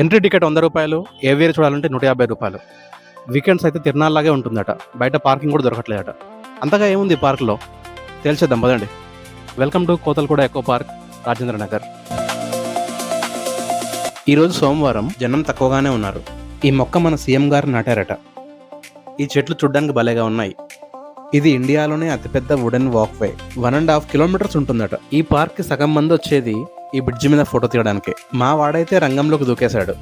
Entry ticket 100 రూపాయలు, ఏవియర్ చూడాలంటే 150 రూపాయలు. వీకెండ్స్ అయితే తిరునాళ్ళలాగే ఉంటుందట. బయట పార్కింగ్ కూడా దొరకట్లేదట. అంతగా ఏముంది ఈ పార్క్లో తేల్చేద్దాం పదండి. Welcome to Kothalguda eco park, Rajendra Nagar. ఈరోజు సోమవారం, జనం తక్కువగానే ఉన్నారు. ఈ మొక్క మన సీఎం గారు నాటారట. ఈ చెట్లు చూడ్డానికి భలేగా ఉన్నాయి. ఇది ఇండియాలోనే అతిపెద్ద వుడెన్ వాక్వే, 1.5 కిలోమీటర్స్ ఉంటుందట. ఈ పార్క్కి సగం మంది వచ్చేది ఈ బ్రిడ్జి మీద ఫోటో తీయడానికి. మా వాడైతే రంగంలోకి దూకేశాడు.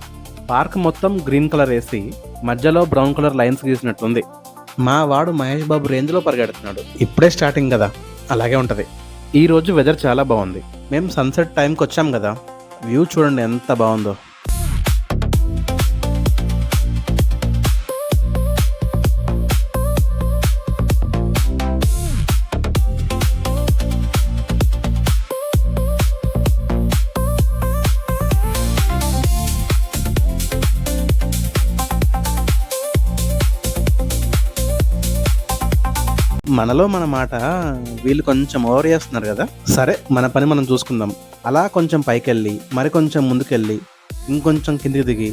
పార్క్ మొత్తం గ్రీన్ కలర్ వేసి మధ్యలో బ్రౌన్ కలర్ లైన్స్ గీసినట్లుంది. మా వాడు మహేష్ బాబు రేంజ్లో పరిగెడుతున్నాడు. ఇప్పుడే స్టార్టింగ్ కదా, అలాగే ఉంటుంది. ఈ రోజు వెదర్ చాలా బాగుంది. మేము సన్సెట్ టైంకి వచ్చాం కదా, వ్యూ చూడండి ఎంత బాగుందో. మనలో మన మాట వీళ్ళు కొంచెం ఓవర్ చేస్తున్నారు కదా. సరే, మన పని మనం చూసుకుందాం. అలా కొంచెం పైకెళ్ళి మరి కొంచెం ముందుకెళ్ళి ఇంకొంచెం కిందికి దిగి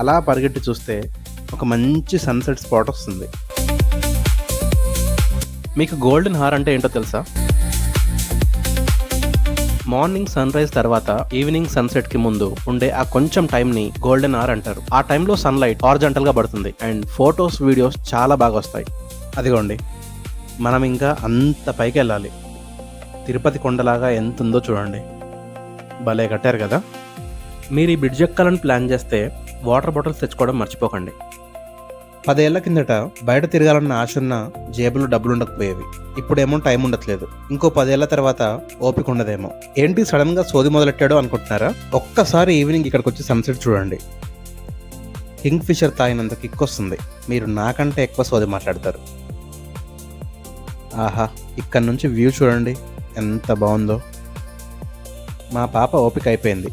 అలా పరిగెట్టి చూస్తే ఒక మంచి సన్సెట్ స్పాట్ వస్తుంది. మీకు గోల్డెన్ హార్ అంటే ఏంటో తెలుసా? మార్నింగ్ సన్ రైజ్ తర్వాత ఈవినింగ్ సన్సెట్ కి ముందు ఉండే ఆ కొంచెం టైం ని గోల్డెన్ హార్ అంటారు. ఆ టైంలో సన్లైట్ హారిజాంటల్ గా పడుతుంది అండ్ ఫొటోస్, వీడియోస్ చాలా బాగా వస్తాయి. అదిగోండి, మనం ఇంకా అంత పైకి వెళ్ళాలి. తిరుపతి కొండలాగా ఎంత ఉందో చూడండి. భలే కట్టారు కదా. మీరు ఈ బ్రిడ్జ్ ఎక్కాలని ప్లాన్ చేస్తే వాటర్ బాటిల్స్ తెచ్చుకోవడం మర్చిపోకండి. 10 ఏళ్ల కిందట బయట తిరగాలన్న ఆశ ఉన్న జేబులో డబ్బులు ఉండకపోయేవి. ఇప్పుడేమో టైం ఉండట్లేదు. ఇంకో 10 ఏళ్ల తర్వాత ఓపిక ఉండదేమో. ఏంటి సడన్ గా సోది మొదలెట్టాడో అనుకుంటున్నారా? ఒక్కసారి ఈవినింగ్ ఇక్కడికి వచ్చి సన్సెట్ చూడండి. కింగ్ ఫిషర్ తాగినంత కిక్ వస్తుంది. మీరు నాకంటే ఎక్కువ సోది మాట్లాడతారు. ఆహా, ఇక్కడ నుంచి వ్యూ చూడండి ఎంత బాగుందో. మా పాప ఓపిక అయిపోయింది,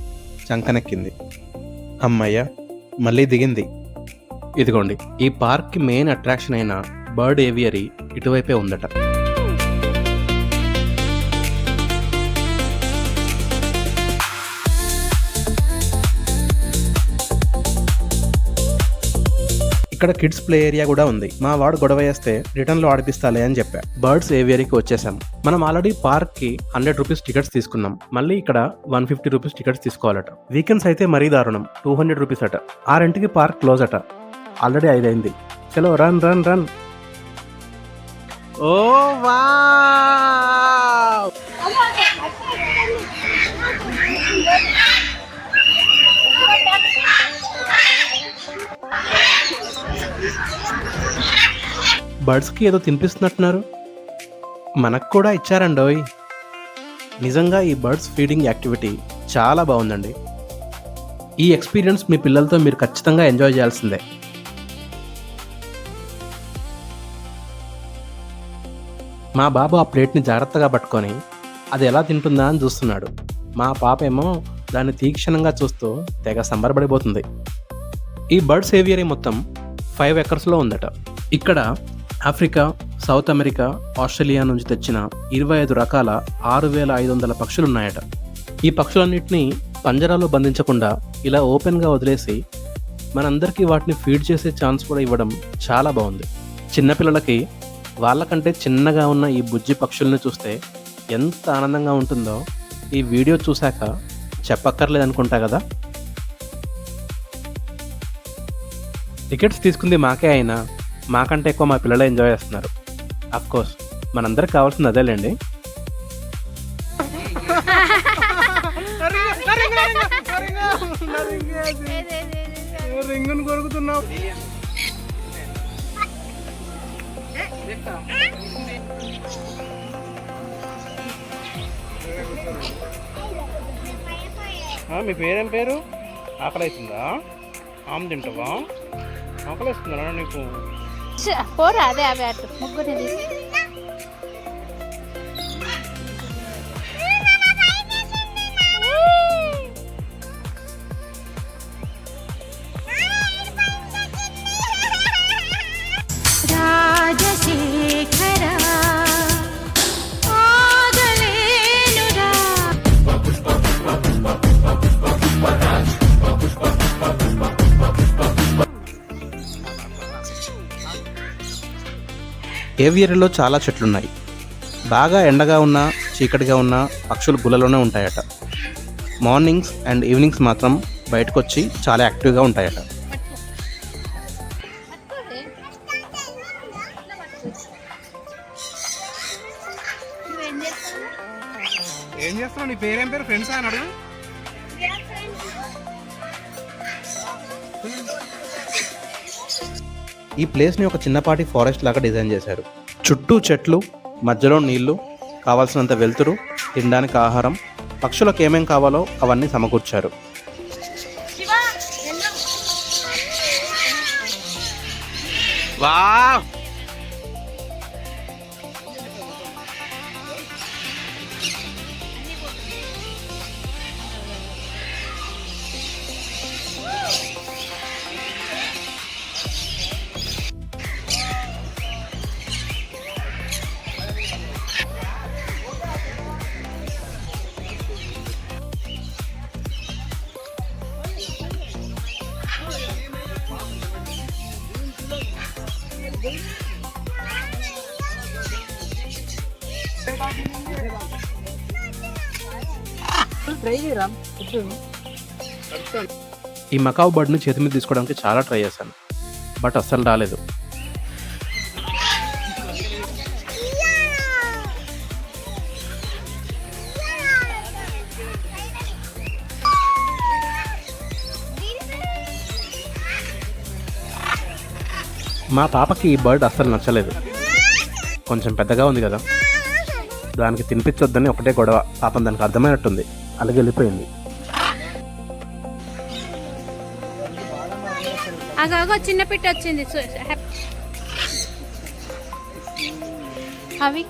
చంకనెక్కింది. అమ్మయ్య, మళ్ళీ దిగింది. ఇదిగోండి, ఈ పార్క్కి మెయిన్ అట్రాక్షన్ అయిన బర్డ్ ఏవియరీ ఇటువైపే ఉందట. ఇక్కడ కిడ్స్ ప్లే ఏరియా కూడా ఉంది. మా వాడు గొడవ వేస్తే రిటర్న్ లో ఆడిపిస్తాలే అని చెప్పా. బర్డ్స్ ఏవియరీకి వచ్చేసాం. మనం ఆల్రెడీ పార్క్ కి 100 రూపీస్ టికెట్స్ తీసుకున్నాం. మళ్ళీ ఇక్కడ 150 రూపీస్ టికెట్స్ తీసుకోవాలట. వీకెండ్స్ అయితే మరీ దారుణం, 200 రూపీస్ అట. ఆ రెంట్కి పార్క్ క్లోజ్ అట. ఆల్రెడీ 5 అయింది. చలో రన్ రన్ రన్. ఓ వావ్! బర్డ్స్కి ఏదో తినిపిస్తున్నట్టున్నారు. మనకు కూడా ఇచ్చారండోయ్. నిజంగా ఈ బర్డ్స్ ఫీడింగ్ యాక్టివిటీ చాలా బాగుందండి. ఈ ఎక్స్పీరియన్స్ మీ పిల్లలతో మీరు ఖచ్చితంగా ఎంజాయ్ చేయాల్సిందే. మా బాబు ఆ ప్లేట్ని జాగ్రత్తగా పట్టుకొని అది ఎలా తింటుందా అని చూస్తున్నాడు. మా పాప ఏమో దాన్ని తీక్షణంగా చూస్తూ తెగ సంబరపడిపోతుంది. ఈ బర్డ్స్ ఏవియరీ మొత్తం 5 ఎకర్స్లో ఉందట. ఇక్కడ ఆఫ్రికా, సౌత్ అమెరికా, ఆస్ట్రేలియా నుంచి తెచ్చిన 25 రకాల 6500 పక్షులున్నాయట. ఈ పక్షులన్నింటినీ పంజరాలో బంధించకుండా ఇలా ఓపెన్గా వదిలేసి మనందరికీ వాటిని ఫీడ్ చేసే ఛాన్స్ కూడా ఇవ్వడం చాలా బాగుంది. చిన్నపిల్లలకి వాళ్ళకంటే చిన్నగా ఉన్న ఈ బుజ్జి పక్షుల్ని చూస్తే ఎంత ఆనందంగా ఉంటుందో ఈ వీడియో చూశాక చెప్పక్కర్లేదనుకుంటా కదా. టికెట్స్ తీసుకుంది మాకే అయినా మాకంటే ఎక్కువ మా పిల్లలే ఎంజాయ్ చేస్తున్నారు. అఫ్కోర్స్ మనందరికి కావాల్సింది అదేలేండి. రింగును కొరుకుతున్నావు. మీ పేరేం పేరు? ఆకలిస్తుందా? ఆమె తింటావా? ఆకలిస్తుందా నీకు? పోరా, అదే అవి అటు ముగ్గురిని తీసి. రాజశేఖరా ఆగలేనురా. ఏవియరీలో చాలా చెట్లున్నాయి. బాగా ఎండగా ఉన్నా చీకటిగా ఉన్నా పక్షులు గుళ్ళలోనే ఉంటాయట. మార్నింగ్స్ అండ్ ఈవినింగ్స్ మాత్రం బయటకు వచ్చి చాలా యాక్టివ్గా ఉంటాయట. ఏం చేస్తున్నావు? నీ పేరేం పేరు? ఫ్రెండ్స్ అని అడుగు. ఈ ప్లేస్ని ఒక చిన్నపాటి ఫారెస్ట్ లాగా డిజైన్ చేశారు. చుట్టూ చెట్లు, మధ్యలో నీళ్లు, కావాల్సినంత వెలుతురు, తినడానికి ఆహారం, పక్షులకు ఏమేం కావాలో అవన్నీ సమకూర్చారు. వావ్! ఈ మకావ్ బర్డ్ని చేతి మీద తీసుకోవడానికి చాలా ట్రై చేశాను, బట్ అస్సలు రాలేదు. మా పాపకి ఈ బర్డ్ అస్సలు నచ్చలేదు. కొంచెం పెద్దగా ఉంది కదా, దానికి తినిపించొద్దని ఒకటే గొడవ. పాపం దానికి అర్థమైనట్టుంది, అలాగే వెళ్ళిపోయింది. అగో చిన్న పిట్ట వచ్చింది. అవి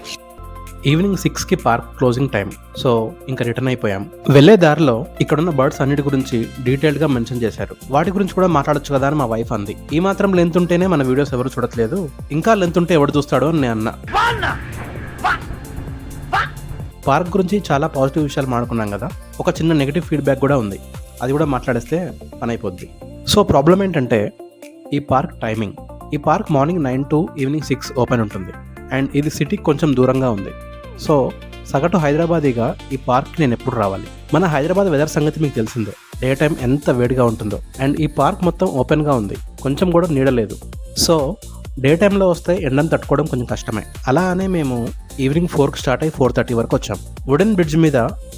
ఈవినింగ్ 6కి పార్క్ క్లోజింగ్ టైం, సో ఇంకా రిటర్న్ అయిపోయాం. వెళ్లే దారిలో ఇక్కడున్న బర్డ్స్ అన్నిటి గురించి డీటెయిల్డ్ గా మెన్షన్ చేశారు. వాటి గురించి కూడా మాట్లాడొచ్చు కదా అని మా వైఫ్ అంది. ఈ మాత్రం లెంత్ ఉంటేనే మన వీడియోస్ ఎవరు చూడట్లేదు, ఇంకా లెంత్ ఉంటే ఎవడు చూస్తాడో అని నేను అన్నా. పార్క్ గురించి చాలా పాజిటివ్ విషయాలు మాట్లాడుకున్నాం కదా, ఒక చిన్న నెగిటివ్ ఫీడ్బ్యాక్ కూడా ఉంది, అది కూడా మాట్లాడేస్తే పని అయిపోద్ది. సో ప్రాబ్లం ఏంటంటే ఈ పార్క్ టైమింగ్. ఈ park morning 9 to evening 6 open ఉంటుంది, అండ్ ఇది సిటీకి కొంచెం దూరంగా ఉంది. సో సగటు హైదరాబాదీగా ఈ పార్క్కి నేను ఎప్పుడు రావాలి? మన హైదరాబాద్ వెదర్ సంగతి మీకు తెలిసిందే, డే టైం ఎంత వేడిగా ఉంటుందో. అండ్ ఈ పార్క్ మొత్తం ఓపెన్గా ఉంది, కొంచెం కూడా నీడలేదు. సో డే టైంలో వస్తే ఎండను తట్టుకోవడం కొంచెం కష్టమే. అలా అనే మేము ఈవినింగ్ 4కి స్టార్ట్ అయ్యి 4:30 వరకు వచ్చాం. వుడెన్ బ్రిడ్జ్ మీద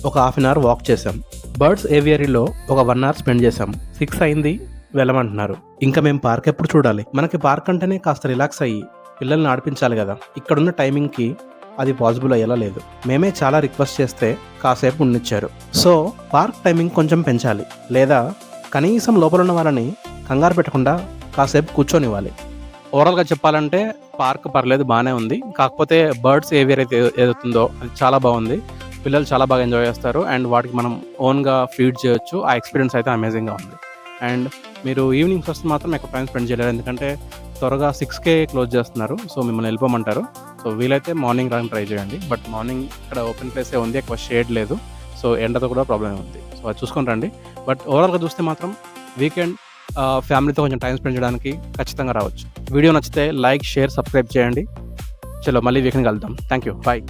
ఒక ½ అవర్ వాక్ చేసాం. బర్డ్స్ ఏవియరీలో ఒక 1 hour స్పెండ్ చేసాం. 6 అయింది, వెళ్ళమంటున్నారు. ఇంకా మేము పార్క్ ఎప్పుడు చూడాలి? మనకి పార్క్ అంటేనే కాస్త రిలాక్స్ అయ్యి పిల్లల్ని ఆడిపించాలి కదా. ఇక్కడున్న టైమింగ్కి అది పాసిబుల్ అయ్యేలా లేదు. మేమే చాలా రిక్వెస్ట్ చేస్తే కాసేపు ఉండిచ్చారు. సో పార్క్ టైమింగ్ కొంచెం పెంచాలి, లేదా కనీసం లోపల ఉన్న వాళ్ళని కంగారు పెట్టకుండా కాసేపు కూర్చొనివ్వాలి. ఓవరాల్గా చెప్పాలంటే పార్క్ పర్లేదు, బాగానే ఉంది. కాకపోతే బర్డ్స్ ఏవియర్ అయితే ఏదవుతుందో అది చాలా బాగుంది. పిల్లలు చాలా బాగా ఎంజాయ్ చేస్తారు, అండ్ వాటికి మనం ఓన్గా ఫీడ్ చేయొచ్చు. ఆ ఎక్స్పీరియన్స్ అయితే అమేజింగ్గా ఉంది. అండ్ మీరు ఈవినింగ్స్ వస్తే మాత్రం ఎక్కువ టైం స్పెండ్ చేయలేరు, ఎందుకంటే త్వరగా 6కే క్లోజ్ చేస్తున్నారు. సో మిమ్మల్ని వెళ్ళిపోమంటారు. సో వీలైతే మార్నింగ్ రాని ట్రై చేయండి. బట్ మార్నింగ్ ఇక్కడ ఓపెన్ ప్లేసే ఉంది, ఎక్కువ షేడ్ లేదు. సో ఎండతో కూడా ప్రాబ్లమ్ ఉంది. సో అది చూసుకొని రండి. బట్ ఓవరాల్గా చూస్తే మాత్రం వీకెండ్ ఫ్యామిలీతో కొంచెం టైం స్పెండ్ చేయడానికి ఖచ్చితంగా రావచ్చు. వీడియో నచ్చితే లైక్, షేర్, సబ్స్క్రైబ్ చేయండి. చలో మళ్ళీ వీకెండ్ కలుద్దాం. Thank you, bye.